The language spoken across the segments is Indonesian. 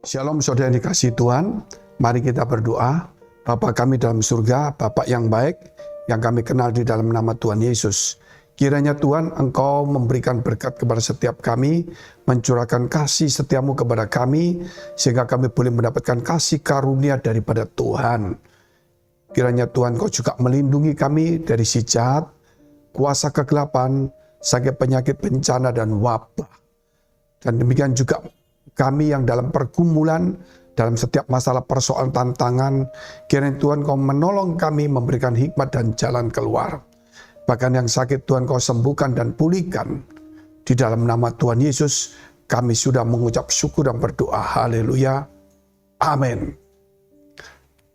Shalom saudara yang dikasihi Tuhan, mari kita berdoa. Bapa kami dalam surga, Bapa yang baik, yang kami kenal di dalam nama Tuhan Yesus. Kiranya Tuhan Engkau memberikan berkat kepada setiap kami, mencurahkan kasih setiamu kepada kami, sehingga kami boleh mendapatkan kasih karunia daripada Tuhan. Kiranya Tuhan Engkau juga melindungi kami dari si jahat, kuasa kegelapan, sakit penyakit bencana dan wabah. Dan demikian juga kami yang dalam pergumulan, dalam setiap masalah persoalan tantangan, kiranya Tuhan Kau menolong kami, memberikan hikmat dan jalan keluar. Bahkan yang sakit Tuhan Kau sembuhkan dan pulihkan. Di dalam nama Tuhan Yesus, kami sudah mengucap syukur dan berdoa. Haleluya. Amin.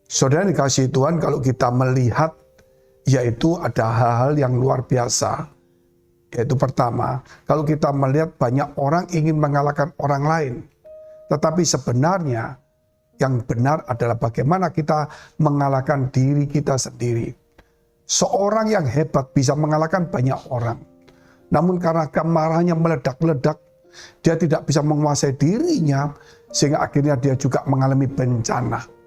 Saudara dikasihi Tuhan, kalau kita melihat, yaitu ada hal-hal yang luar biasa. Yaitu pertama, kalau kita melihat banyak orang ingin mengalahkan orang lain. Tetapi sebenarnya yang benar adalah bagaimana kita mengalahkan diri kita sendiri. Seorang yang hebat bisa mengalahkan banyak orang. Namun karena kemarahannya meledak-ledak, dia tidak bisa menguasai dirinya, sehingga akhirnya dia juga mengalami bencana.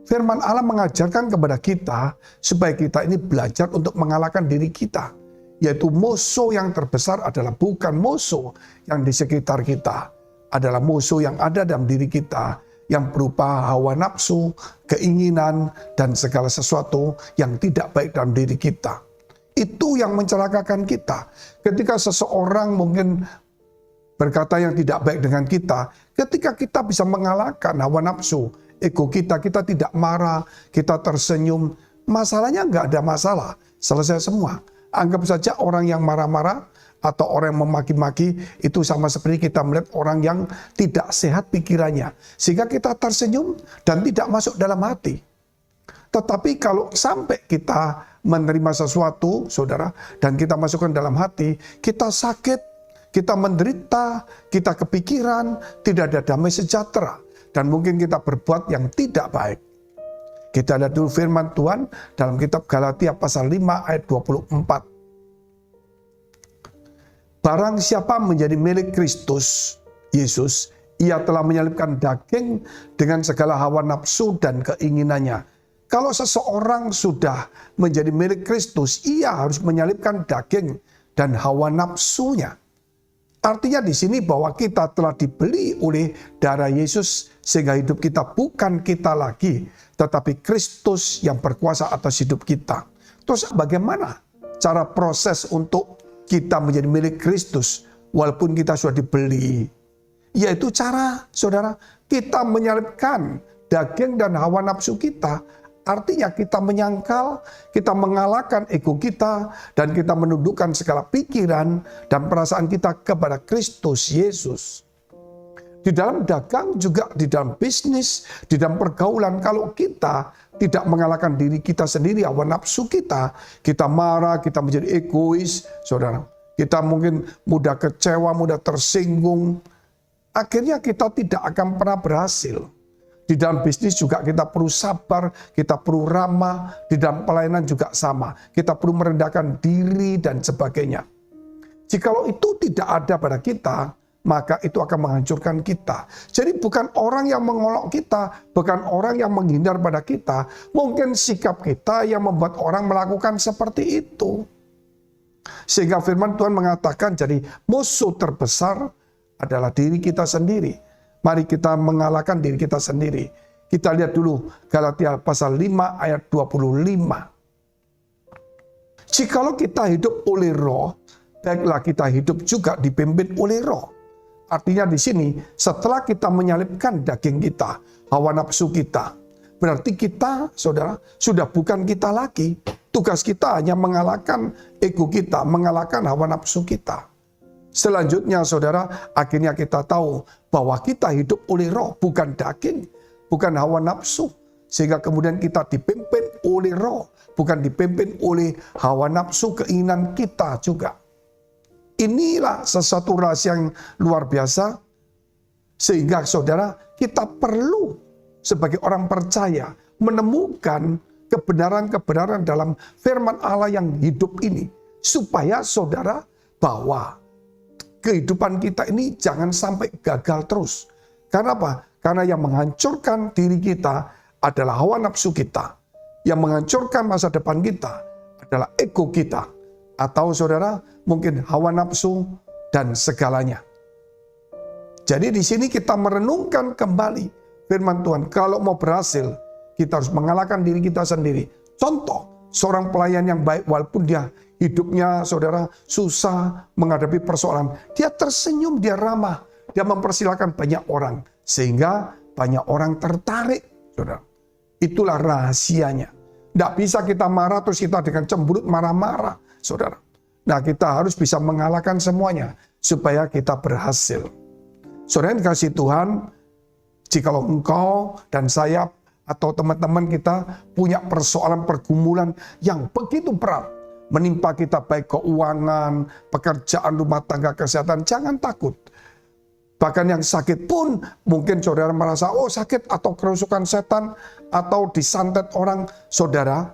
Firman Allah mengajarkan kepada kita supaya kita ini belajar untuk mengalahkan diri kita. Yaitu musuh yang terbesar adalah bukan musuh yang di sekitar kita. Adalah musuh yang ada dalam diri kita, yang berupa hawa nafsu, keinginan, dan segala sesuatu yang tidak baik dalam diri kita. Itu yang mencelakakan kita. Ketika seseorang mungkin berkata yang tidak baik dengan kita, ketika kita bisa mengalahkan hawa nafsu, ego kita tidak marah, kita tersenyum, masalahnya nggak ada masalah, selesai semua. Anggap saja orang yang marah-marah, atau orang yang memaki-maki, itu sama seperti kita melihat orang yang tidak sehat pikirannya. Sehingga kita tersenyum dan tidak masuk dalam hati. Tetapi kalau sampai kita menerima sesuatu, saudara, dan kita masukkan dalam hati, kita sakit, kita menderita, kita kepikiran, tidak ada damai sejahtera. Dan mungkin kita berbuat yang tidak baik. Kita lihat dulu firman Tuhan dalam kitab Galatia pasal 5 ayat 24. Barang siapa menjadi milik Kristus Yesus, ia telah menyalibkan daging dengan segala hawa nafsu dan keinginannya. Kalau seseorang sudah menjadi milik Kristus, ia harus menyalibkan daging dan hawa nafsunya. Artinya di sini bahwa kita telah dibeli oleh darah Yesus, sehingga hidup kita bukan kita lagi, tetapi Kristus yang berkuasa atas hidup kita. Terus bagaimana cara proses untuk kita menjadi milik Kristus walaupun kita sudah dibeli? Yaitu cara, saudara, kita menyalibkan daging dan hawa nafsu kita. Artinya kita menyangkal, kita mengalahkan ego kita, dan kita menundukkan segala pikiran dan perasaan kita kepada Kristus Yesus. Di dalam dagang juga, di dalam bisnis, di dalam pergaulan, kalau kita tidak mengalahkan diri kita sendiri, hawa nafsu kita marah, kita menjadi egois, saudara. Kita mungkin mudah kecewa, mudah tersinggung. Akhirnya kita tidak akan pernah berhasil. Di dalam bisnis juga kita perlu sabar, kita perlu ramah, di dalam pelayanan juga sama. Kita perlu merendahkan diri dan sebagainya. Jikalau itu tidak ada pada kita, maka itu akan menghancurkan kita. Jadi bukan orang yang mengolok kita, bukan orang yang menghindar pada kita. Mungkin sikap kita yang membuat orang melakukan seperti itu. Sehingga firman Tuhan mengatakan, jadi musuh terbesar adalah diri kita sendiri. Mari kita mengalahkan diri kita sendiri. Kita lihat dulu Galatia pasal 5 ayat 25. Jikalau kita hidup oleh roh, baiklah kita hidup juga dipimpin oleh roh. Artinya di sini setelah kita menyalibkan daging kita, hawa nafsu kita, berarti kita, saudara, sudah bukan kita lagi. Tugas kita hanya mengalahkan ego kita, mengalahkan hawa nafsu kita. Selanjutnya, saudara, akhirnya kita tahu bahwa kita hidup oleh roh, bukan daging, bukan hawa nafsu. Sehingga kemudian kita dipimpin oleh roh, bukan dipimpin oleh hawa nafsu keinginan kita juga. Inilah sesuatu rahasia yang luar biasa. Sehingga saudara, kita perlu sebagai orang percaya menemukan kebenaran-kebenaran dalam firman Allah yang hidup ini. supaya saudara bahwa kehidupan kita ini jangan sampai gagal terus. Karena apa? Karena yang menghancurkan diri kita adalah hawa nafsu kita. Yang menghancurkan masa depan kita adalah ego kita. Atau saudara, mungkin hawa nafsu dan segalanya. Jadi di sini kita merenungkan kembali firman Tuhan. Kalau mau berhasil, kita harus mengalahkan diri kita sendiri. Contoh, seorang pelayan yang baik walaupun dia hidupnya saudara susah menghadapi persoalan. Dia tersenyum, dia ramah, dia mempersilahkan banyak orang. Sehingga banyak orang tertarik, saudara. Itulah rahasianya. Tidak bisa kita marah terus kita dengan cemberut marah-marah, saudara. Nah, kita harus bisa mengalahkan semuanya supaya kita berhasil. Saudara yang dikasihi Tuhan, jikalau engkau dan saya atau teman-teman kita punya persoalan pergumulan yang begitu berat, menimpa kita baik keuangan, pekerjaan, rumah tangga, kesehatan, jangan takut. Bahkan yang sakit pun mungkin saudara merasa, oh sakit atau kerasukan setan atau disantet orang. Saudara,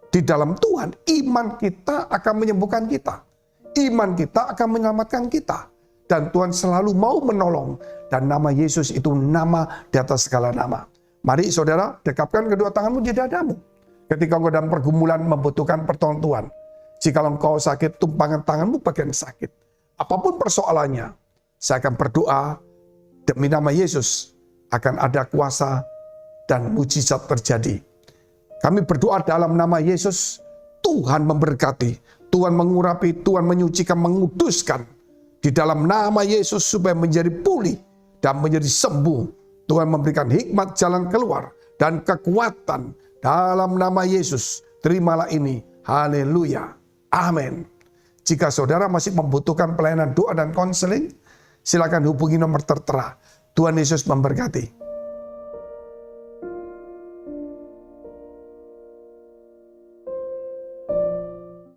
di dalam Tuhan, iman kita akan menyembuhkan kita. Iman kita akan menyelamatkan kita. Dan Tuhan selalu mau menolong. Dan nama Yesus itu nama di atas segala nama. Mari saudara, dekapkan kedua tanganmu di dadamu. Ketika engkau dalam pergumulan membutuhkan pertolongan Tuhan. Jika engkau sakit, tumpangkan tanganmu bagian sakit. Apapun persoalannya, saya akan berdoa demi nama Yesus akan ada kuasa dan mujizat terjadi. Kami berdoa dalam nama Yesus, Tuhan memberkati, Tuhan mengurapi, Tuhan menyucikan, menguduskan. Di dalam nama Yesus supaya menjadi pulih dan menjadi sembuh. Tuhan memberikan hikmat jalan keluar dan kekuatan dalam nama Yesus. Terimalah ini. Haleluya. Amin. Jika saudara masih membutuhkan pelayanan doa dan konseling, silakan hubungi nomor tertera. Tuhan Yesus memberkati.